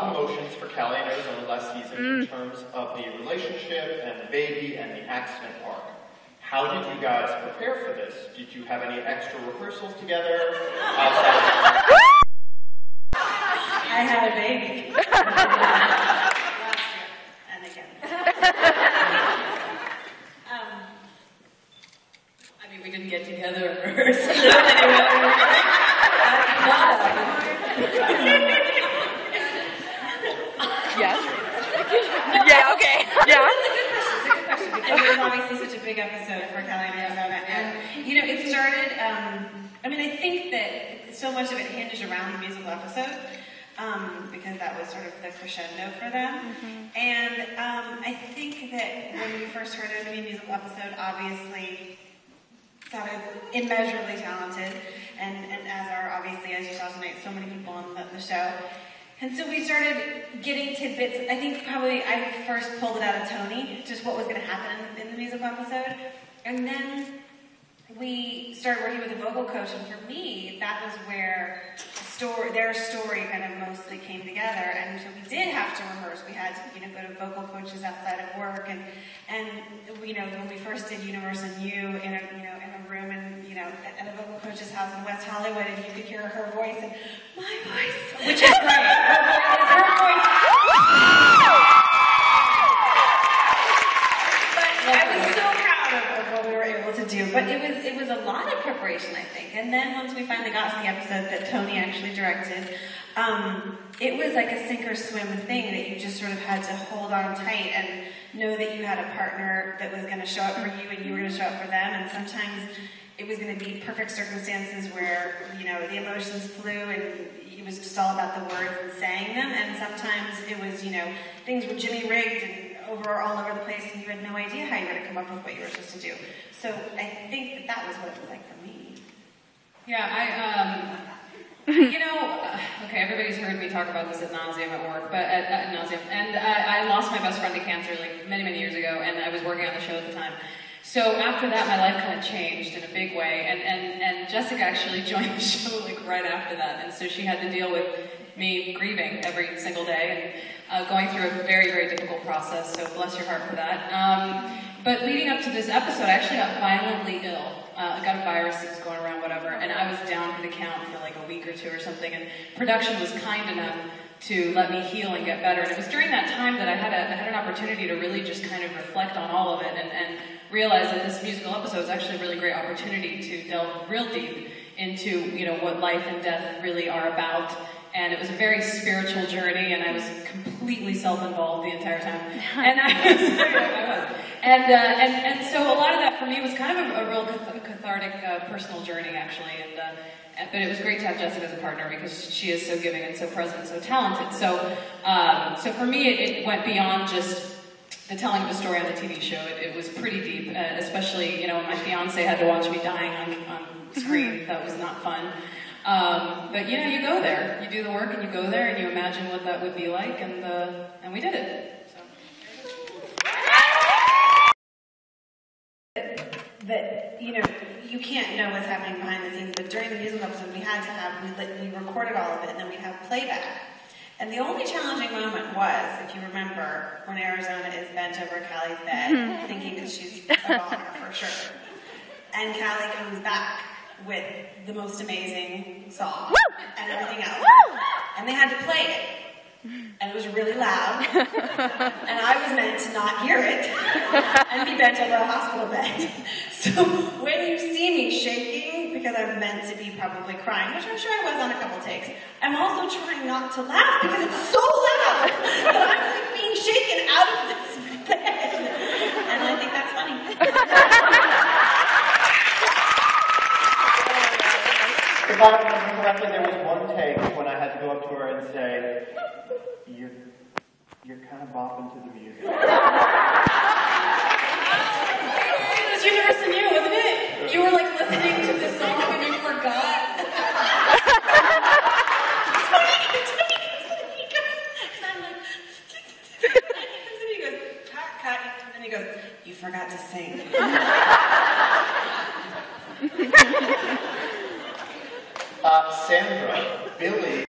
of emotions for Callie and Arizona last season in terms of the relationship and the baby and the accident arc. How did you guys prepare for this? Did you have any extra rehearsals together? I had a baby. Last year, and again. I mean, we didn't get together and rehearse. Yes. Yeah, okay. Yeah. It's a good question, because it was obviously such a big episode for Callie and Arizona. And, you know, it started, I mean, I think that so much of it hinged around the musical episode, because that was sort of the crescendo for them. And I think that when we first heard of the musical episode, obviously sounded immeasurably talented, and as are obviously, as you saw tonight, so many people on the show. And so we started getting tidbits. I think probably I first pulled it out of Tony, just what was going to happen in the musical episode. And then we started working with a vocal coach, and for me, that was where their story kind of mostly came together. And so we did have to rehearse. We had to, you know, go to vocal coaches outside of work, and you know, when we first did Universe and You in a room at a vocal coach's house in West Hollywood, and you could hear her voice and my voice, which is great. Her voice. But I was so proud of what we were able to do. But it was a lot of preparation, I think. And then once we finally got to the episode that Tony actually directed, it was like a sink or swim thing that you just sort of had to hold on tight and know that you had a partner that was going to show up for you and you were going to show up for them. And sometimes it was going to be perfect circumstances where, you know, the emotions flew and it was just all about the words and saying them. And sometimes it was, you know, things were Jimmy rigged and all over the place, and you had no idea how you were going to come up with what you were supposed to do. So I think that was what it was like for me. Yeah, you know, okay, everybody's heard me talk about this ad nauseum at work, but ad nauseum. And I lost my best friend to cancer like many, many years ago, and I was working on the show at the time. So after that, my life kind of changed in a big way, and Jessica actually joined the show like right after that, and so she had to deal with me grieving every single day and going through a very, very difficult process, so bless your heart for that. But leading up to this episode, I actually got violently ill. I got a virus that was going around, whatever, and I was down for the count for like a week or two or something, and production was kind enough to let me heal and get better. And it was during that time that I had an opportunity to really just kind of reflect on all of it and realize that this musical episode is actually a really great opportunity to delve real deep into, you know, what life and death really are about. And it was a very spiritual journey, and I was completely self-involved the entire time. And I was. And so a lot of that for me was kind of a real cathartic personal journey, actually. But it was great to have Jessica as a partner because she is so giving and so present and so talented. So for me, it went beyond just the telling of a story on the TV show. It was pretty deep, especially, you know, my fiance had to watch me dying on screen. That was not fun. But you know, you go there, you do the work, and you go there, and you imagine what that would be like, and we did it. So. That, you know, you can't know what's happening behind the scenes, but during the musical episode, we recorded all of it, and then we have playback. And the only challenging moment was, if you remember, when Arizona is bent over Callie's bed, thinking that she's a goner for sure. And Callie comes back with the most amazing song and everything else. And they had to play it. And it was really loud. And I was meant to not hear it and be bent over a hospital bed. So when you see me shaking, because I'm meant to be probably crying, which I'm sure I was on a couple takes, I'm also trying not to laugh because it's so loud that I'm like being shaken out of this bed. And I think that's funny. If I remember correctly, there was one take when I had to go up to her and say, you're kind of bopping to the music. It was Universe and You, wasn't it? You were like listening to the song and you forgot. He goes, cut, and he goes, you forgot to sing. Sandra,